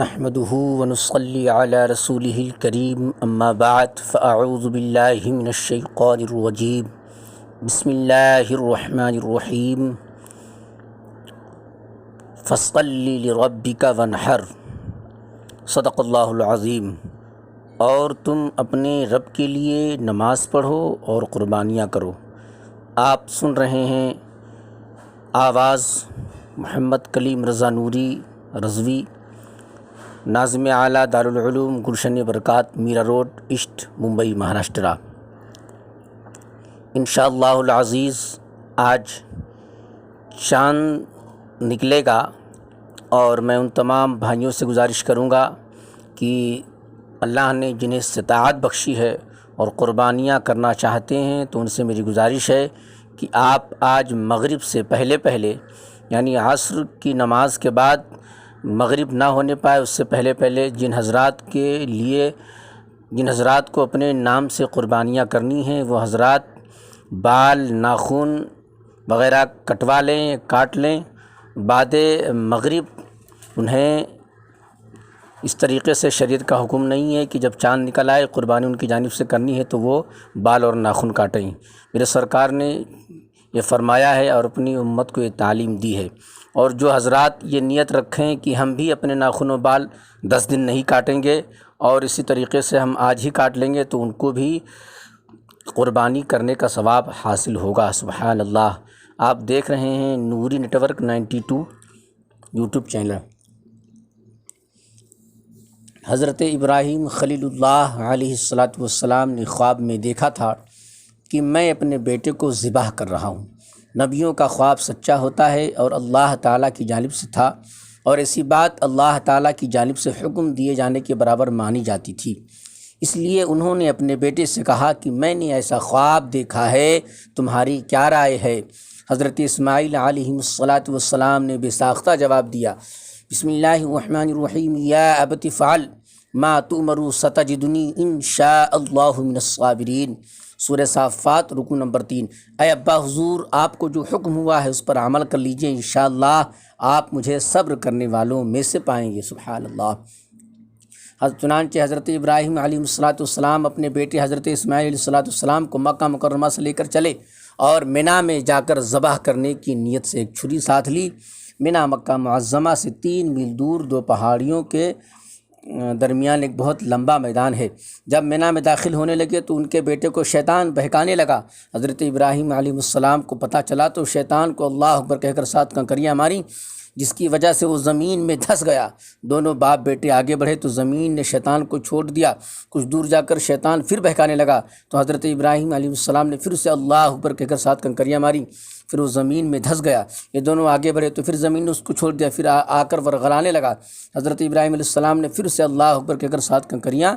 نحمده ونصلي على رسوله الكريم اما بعد فاعوذ بالله من الشيطان الرجيم بسم الله الرحمن الرحيم فصل لربك وانحر صدق اللہ العظیم۔ اور تم اپنے رب کے لیے نماز پڑھو اور قربانیاں کرو۔ آپ سن رہے ہیں آواز محمد کلیم رضا نوری رضوی، ناظم اعلیٰ دارالعلوم گلشن برکات، میرا روڈ، ایسٹ، ممبئی، مہاراشٹرا۔ انشاءاللہ العزیز آج چاند نکلے گا اور میں ان تمام بھائیوں سے گزارش کروں گا کہ اللہ نے جنہیں استطاعت بخشی ہے اور قربانیاں کرنا چاہتے ہیں تو ان سے میری گزارش ہے کہ آپ آج مغرب سے پہلے یعنی عصر کی نماز کے بعد، مغرب نہ ہونے پائے اس سے پہلے جن حضرات کو اپنے نام سے قربانیاں کرنی ہیں وہ حضرات بال، ناخن وغیرہ کٹوا لیں، کاٹ لیں۔ بعد مغرب انہیں اس طریقے سے شریعت کا حکم نہیں ہے کہ جب چاند نکل آئے قربانی ان کی جانب سے کرنی ہے تو وہ بال اور ناخن کاٹیں۔ میرے سرکار نے یہ فرمایا ہے اور اپنی امت کو یہ تعلیم دی ہے۔ اور جو حضرات یہ نیت رکھیں کہ ہم بھی اپنے ناخن و بال 10 دن نہیں کاٹیں گے اور اسی طریقے سے ہم آج ہی کاٹ لیں گے تو ان کو بھی قربانی کرنے کا ثواب حاصل ہوگا۔ سبحان اللہ۔ آپ دیکھ رہے ہیں نوری نیٹورک 92 یوٹیوب چینل۔ حضرت ابراہیم خلیل اللہ علیہ السلام نے خواب میں دیکھا تھا کہ میں اپنے بیٹے کو ذبح کر رہا ہوں۔ نبیوں کا خواب سچا ہوتا ہے اور اللہ تعالیٰ کی جانب سے تھا، اور ایسی بات اللہ تعالیٰ کی جانب سے حکم دیے جانے کے برابر مانی جاتی تھی۔ اس لیے انہوں نے اپنے بیٹے سے کہا کہ میں نے ایسا خواب دیکھا ہے، تمہاری کیا رائے ہے؟ حضرت اسماعیل علیہ السلام نے بے ساختہ جواب دیا، بسم اللہ الرحمن الرحیم، یا ابت فعل ما تؤمر ستجدنی ان شاء اللہ من الصابرین۔ سورہ صافات رکوع نمبر 3۔ اے ابا حضور، آپ کو جو حکم ہوا ہے اس پر عمل کر لیجئے، انشاءاللہ آپ مجھے صبر کرنے والوں میں سے پائیں گے۔ سبحان اللہ۔ چنانچہ حضرت ابراہیم علیہ السلام اپنے بیٹے حضرت اسماعیل علیہ السلام کو مکہ مکرمہ سے لے کر چلے اور مینا میں جا کر ذبح کرنے کی نیت سے ایک چھری ساتھ لی۔ مینا مکہ معظمہ سے 3 میل دور 2 پہاڑیوں کے درمیان ایک بہت لمبا میدان ہے۔ جب مینا میں داخل ہونے لگے تو ان کے بیٹے کو شیطان بہکانے لگا۔ حضرت ابراہیم علیہ السلام کو پتہ چلا تو شیطان کو اللہ اکبر کہہ کر 7 کنکریاں ماری، جس کی وجہ سے وہ زمین میں دھس گیا۔ دونوں باپ بیٹے آگے بڑھے تو زمین نے شیطان کو چھوڑ دیا۔ کچھ دور جا کر شیطان پھر بہکانے لگا تو حضرت ابراہیم علیہ السلام نے پھر سے اللہ اکبر کہہ کر 7 کنکریاں ماری، پھر وہ زمین میں دھس گیا۔ یہ دونوں آگے بڑھے تو پھر زمین نے اس کو چھوڑ دیا، پھر آ کر ورغلانے لگا۔ حضرت ابراہیم علیہ السلام نے پھر سے اللہ اکبر کہہ کر 7 کنکریاں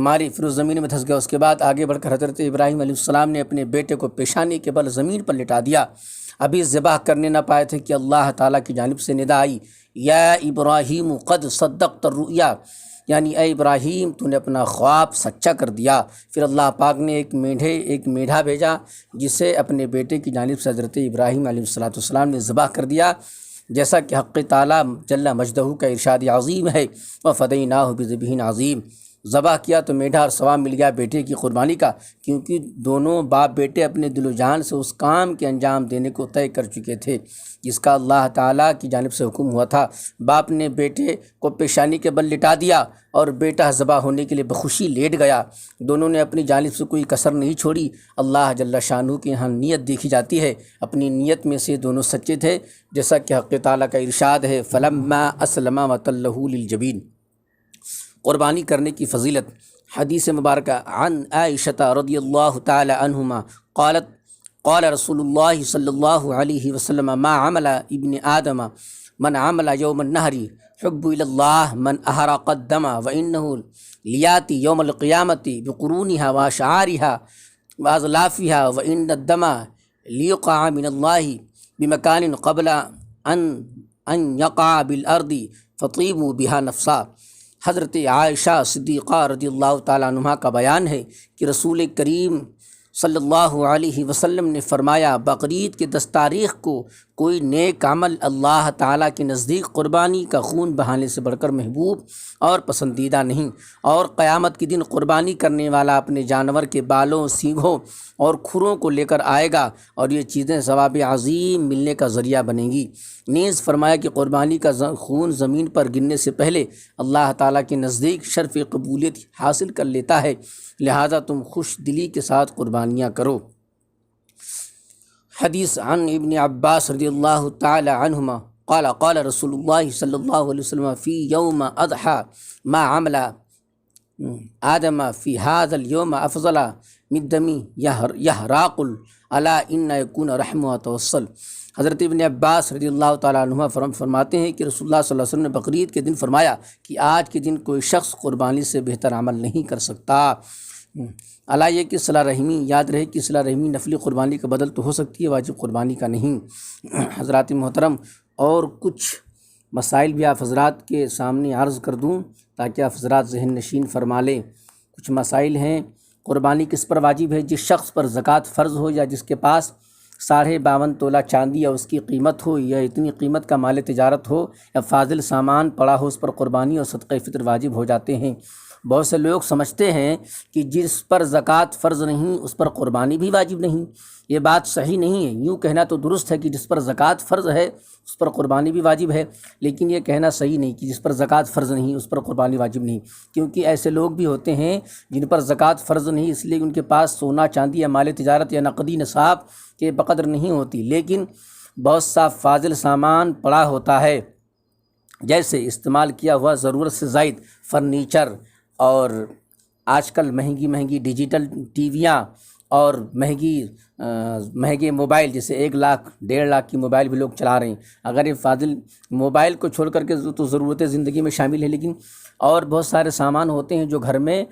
ماری، پھر وہ زمین میں دھس گیا۔ اس کے بعد آگے بڑھ کر حضرت ابراہیم علیہ السلام نے اپنے بیٹے کو پیشانی کے بل زمین پر لٹا دیا۔ ابھی ذبح کرنے نہ پائے تھے کہ اللہ تعالیٰ کی جانب سے ندا آئی، یا ابراہیم قد صدقت الرؤیا، یعنی اے ابراہیم تو نے اپنا خواب سچا کر دیا۔ پھر اللہ پاک نے ایک میڈھا بھیجا جسے اپنے بیٹے کی جانب سے حضرت ابراہیم علیہ السلام نے ذبح کر دیا، جیسا کہ حق تعالیٰ جل مجدہ کا ارشاد عظیم ہے، وَفَدَيْنَاهُ بِذِبْحٍ عَظِيمٍ۔ ذبح کیا تو میڈھا اور ثواب مل گیا بیٹے کی قربانی کا، کیونکہ دونوں باپ بیٹے اپنے دل و جان سے اس کام کے انجام دینے کو طے کر چکے تھے جس کا اللہ تعالیٰ کی جانب سے حکم ہوا تھا۔ باپ نے بیٹے کو پیشانی کے بل لٹا دیا اور بیٹا ذبح ہونے کے لیے بخوشی لیٹ گیا۔ دونوں نے اپنی جانب سے کوئی کسر نہیں چھوڑی۔ اللہ جل شانہ کے یہاں نیت دیکھی جاتی ہے، اپنی نیت میں سے دونوں سچے تھے، جیسا کہ حق تعالیٰ کا ارشاد ہے، فَلَمَّا أَسْلَمَا وَتَلَّهُ لِلْجَبِينِ۔ قربانی کرنے کی فضیلت۔ حدیث مبارکہ عن عائشہ رضی اللہ تعالی عنہما قالت قال رسول اللہ صلی اللہ علیہ وسلم ما عمل ابن آدم من عمل یوم النہر حب الی اللہ من احرق الدم وانہ لیاتی یوم القیامت بقرونها واشعارها واظلافها وان الدم لیقع من اللہ بمکان قبل ان یقع بالارض فطیبوا بها نفسا۔ حضرت عائشہ صدیقہ رضی اللہ تعالیٰ عنہ کا بیان ہے کہ رسول کریم صلی اللہ علیہ وسلم نے فرمایا، بقرعید کے 10 تاریخ کو کوئی نیک عمل اللہ تعالیٰ کے نزدیک قربانی کا خون بہانے سے بڑھ کر محبوب اور پسندیدہ نہیں، اور قیامت کے دن قربانی کرنے والا اپنے جانور کے بالوں، سینگوں اور کھروں کو لے کر آئے گا، اور یہ چیزیں ثواب عظیم ملنے کا ذریعہ بنیں گی۔ نیز فرمایا کہ قربانی کا خون زمین پر گرنے سے پہلے اللہ تعالیٰ کے نزدیک شرف قبولیت حاصل کر لیتا ہے، لہذا تم خوش دلی کے ساتھ قربانیاں کرو۔ حدیث عن ابن عباس رضی اللہ تعالی عنہما قال قال رسول اللہ صلی اللہ علیہ وسلم فی یوم اضحی ما عمل آدم فی هذا اليوم افضل من دم یحراق الا ان یکون رحم و توصل۔ حضرت ابن عباس رضی اللہ تعالیٰ عنہما فرماتے ہیں کہ رسول اللہ صلی اللہ علیہ وسلم نے بقرعید کے دن فرمایا کہ آج کے دن کوئی شخص قربانی سے بہتر عمل نہیں کر سکتا۔ اللہ یہ کہ صلہ رحمی، یاد رہے کہ صلہ رحمی نفلی قربانی کا بدل تو ہو سکتی ہے، واجب قربانی کا نہیں۔ حضرات محترم، اور کچھ مسائل بھی آپ حضرات کے سامنے عرض کر دوں تاکہ آپ حضرات ذہن نشین فرما لیں۔ کچھ مسائل ہیں، قربانی کس پر واجب ہے؟ جس شخص پر زکوٰۃ فرض ہو، یا جس کے پاس 52.5 تولہ چاندی یا اس کی قیمت ہو، یا اتنی قیمت کا مال تجارت ہو، یا فاضل سامان پڑا ہو، اس پر قربانی اور صدقہ فطر واجب ہو جاتے ہیں۔ بہت سے لوگ سمجھتے ہیں کہ جس پر زکوٰۃ فرض نہیں اس پر قربانی بھی واجب نہیں۔ یہ بات صحیح نہیں ہے۔ یوں کہنا تو درست ہے کہ جس پر زکوٰۃ فرض ہے اس پر قربانی بھی واجب ہے، لیکن یہ کہنا صحیح نہیں کہ جس پر زکوٰۃ فرض نہیں اس پر قربانی واجب نہیں، کیونکہ ایسے لوگ بھی ہوتے ہیں جن پر زکوٰۃ فرض نہیں، اس لیے ان کے پاس سونا چاندی یا مال تجارت یا نقدی نصاب کے بقدر نہیں ہوتی، لیکن بہت سا فاضل سامان پڑا ہوتا ہے، جیسے استعمال کیا ہوا ضرورت سے زائد فرنیچر، اور آج کل مہنگی ڈیجیٹل ٹی ویاں، اور مہنگے موبائل، جیسے 1 لاکھ 1.5 لاکھ کی موبائل بھی لوگ چلا رہے ہیں۔ اگر یہ فاضل موبائل کو چھوڑ کر کے تو ضرورت زندگی میں شامل ہے، لیکن اور بہت سارے سامان ہوتے ہیں جو گھر میں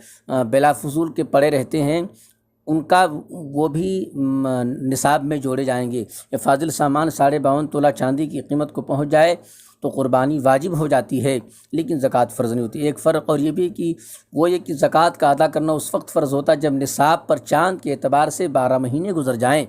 بلا فضول کے پڑے رہتے ہیں، ان کا وہ بھی نصاب میں جوڑے جائیں گے۔ یہ فاضل سامان 52.5 تولہ چاندی کی قیمت کو پہنچ جائے تو قربانی واجب ہو جاتی ہے، لیکن زکوٰۃ فرض نہیں ہوتی۔ ایک فرق اور یہ بھی کہ وہ یہ کہ زکوٰۃ کا ادا کرنا اس وقت فرض ہوتا ہے جب نصاب پر چاند کے اعتبار سے 12 مہینے گزر جائیں،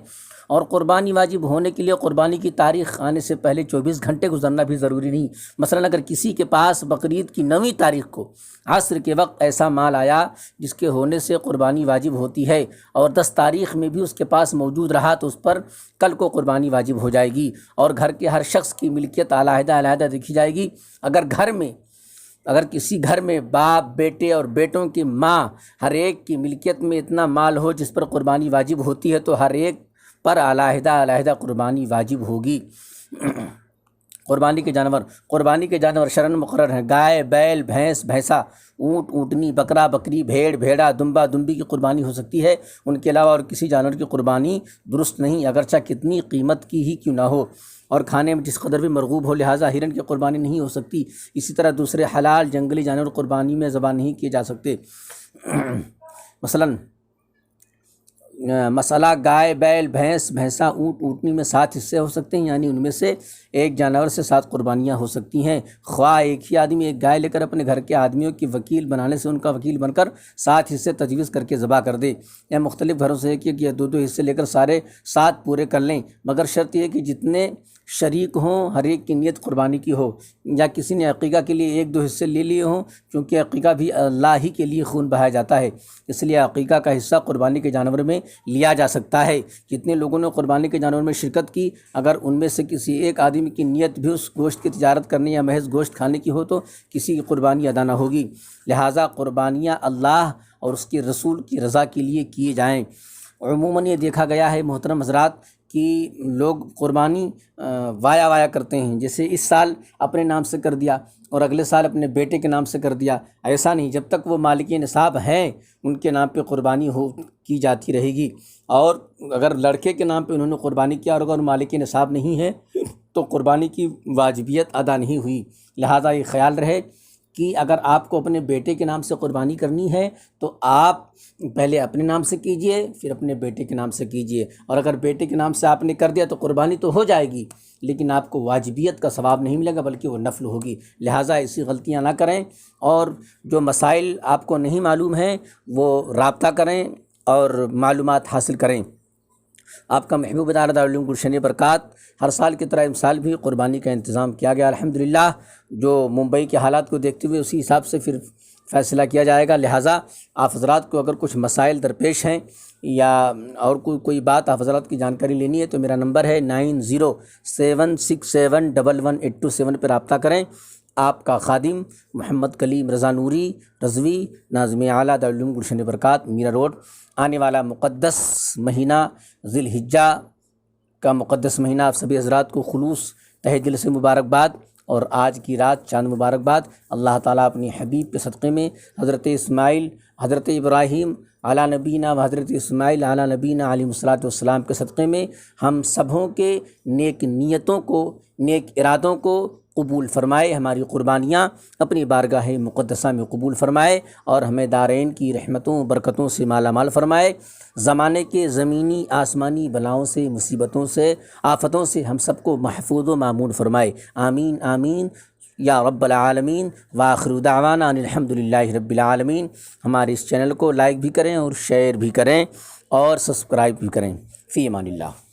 اور قربانی واجب ہونے کے لیے قربانی کی تاریخ آنے سے پہلے 24 گھنٹے گزرنا بھی ضروری نہیں۔ مثلا اگر کسی کے پاس بقرعید کی 9ویں تاریخ کو عصر کے وقت ایسا مال آیا جس کے ہونے سے قربانی واجب ہوتی ہے، اور 10 تاریخ میں بھی اس کے پاس موجود رہا تو اس پر کل کو قربانی واجب ہو جائے گی، اور گھر کے ہر شخص کی ملکیت علیحدہ دیکھی جائے گی۔ اگر کسی گھر میں باپ، بیٹے اور بیٹوں کی ماں ہر ایک کی ملکیت میں اتنا مال ہو جس پر قربانی واجب ہوتی ہے تو ہر ایک پر علیحدہ قربانی واجب ہوگی۔ قربانی کے جانور شرعاً مقرر ہیں۔ گائے، بیل، بھینس، بھینسا، اونٹ، اونٹنی، بکرا، بکری، بھیڑ، بھیڑا، دمبا، دمبی کی قربانی ہو سکتی ہے۔ ان کے علاوہ اور کسی جانور کی قربانی درست نہیں، اگرچہ کتنی قیمت کی ہی کیوں نہ ہو، اور کھانے میں جس قدر بھی مرغوب ہو، لہٰذا ہرن کی قربانی نہیں ہو سکتی۔ اسی طرح دوسرے حلال جنگلی جانور قربانی میں ذبح نہیں کیے جا سکتے۔ مسئلہ گائے، بیل، بھینس، بھینسا، اونٹ، اونٹنی میں 7 حصے ہو سکتے ہیں، یعنی ان میں سے ایک جانور سے 7 قربانیاں ہو سکتی ہیں۔ خواہ ایک ہی آدمی ایک گائے لے کر اپنے گھر کے آدمیوں کی وکیل بنانے سے ان کا وکیل بن کر 7 حصے تجویز کر کے ذبح کر دے، یا مختلف گھروں سے ایک یا 2 حصے لے کر سارے 7 پورے کر لیں، مگر شرط یہ کہ جتنے شریک ہوں ہر ایک کی نیت قربانی کی ہو، یا کسی نے عقیقہ کے لیے 1-2 حصے لے لیے ہوں، کیونکہ عقیقہ بھی اللہ ہی کے لیے خون بہایا جاتا ہے، اس لیے عقیقہ کا حصہ قربانی کے جانور میں لیا جا سکتا ہے۔ جتنے لوگوں نے قربانی کے جانور میں شرکت کی، اگر ان میں سے کسی ایک آدمی کی نیت بھی اس گوشت کی تجارت کرنے یا محض گوشت کھانے کی ہو تو کسی کی قربانی ادا نہ ہوگی، لہٰذا قربانیاں اللہ اور اس کے رسول کی رضا کے لیے کیے جائیں۔ عموماً یہ دیکھا گیا ہے محترم حضرات کہ لوگ قربانی وایا کرتے ہیں، جیسے اس سال اپنے نام سے کر دیا اور اگلے سال اپنے بیٹے کے نام سے کر دیا، ایسا نہیں، جب تک وہ مالک نصاب ہیں ان کے نام پہ قربانی کی جاتی رہے گی، اور اگر لڑکے کے نام پہ انہوں نے قربانی کیا اور اگر مالک نصاب نہیں ہے تو قربانی کی واجبیت ادا نہیں ہوئی۔ لہٰذا یہ خیال رہے کہ اگر آپ کو اپنے بیٹے کے نام سے قربانی کرنی ہے تو آپ پہلے اپنے نام سے کیجئے، پھر اپنے بیٹے کے نام سے کیجئے، اور اگر بیٹے کے نام سے آپ نے کر دیا تو قربانی تو ہو جائے گی لیکن آپ کو واجبیت کا ثواب نہیں ملے گا بلکہ وہ نفل ہوگی۔ لہٰذا ایسی غلطیاں نہ کریں، اور جو مسائل آپ کو نہیں معلوم ہیں وہ رابطہ کریں اور معلومات حاصل کریں۔ آپ کا محبوب ادارہ دارالعلوم گلشن برکات ہر سال کی طرح امسال بھی قربانی کا انتظام کیا گیا الحمدللہ۔ جو ممبئی کے حالات کو دیکھتے ہوئے اسی حساب سے پھر فیصلہ کیا جائے گا، لہٰذا آپ حضرات کو اگر کچھ مسائل درپیش ہیں یا اور کوئی بات آپ حضرات کی جانکاری لینی ہے تو میرا نمبر ہے 9076711827 پر رابطہ کریں۔ آپ کا خادم محمد کلیم رضا نوری رضوی، ناظم اعلیٰ دارالعلوم گلشن برکات، میرا روڈ۔ آنے والا مقدس مہینہ ذی الحجہ کا مقدس مہینہ آپ سبھی حضرات کو خلوص تہ دل سے مبارکباد، اور آج کی رات چاند مبارکباد۔ اللہ تعالیٰ اپنی حبیب کے صدقے میں حضرت اسماعیل، حضرت ابراہیم علی نبینا و حضرت اسماعیل علی نبینا علیہ الصلوۃ والسلام کے صدقے میں ہم سبھوں کے نیک نیتوں کو، نیک ارادوں کو قبول فرمائے، ہماری قربانیاں اپنی بارگاہ مقدسہ میں قبول فرمائے، اور ہمیں دارین کی رحمتوں برکتوں سے مالا مال فرمائے، زمانے کے زمینی آسمانی بلاؤں سے، مصیبتوں سے، آفتوں سے ہم سب کو محفوظ و مامون فرمائے، آمین آمین یا رب العالمین۔ وآخر دعوانا ان الحمدللہ رب العالمین۔ ہمارے اس چینل کو لائک بھی کریں اور شیئر بھی کریں اور سبسکرائب بھی کریں۔ فی امان اللہ۔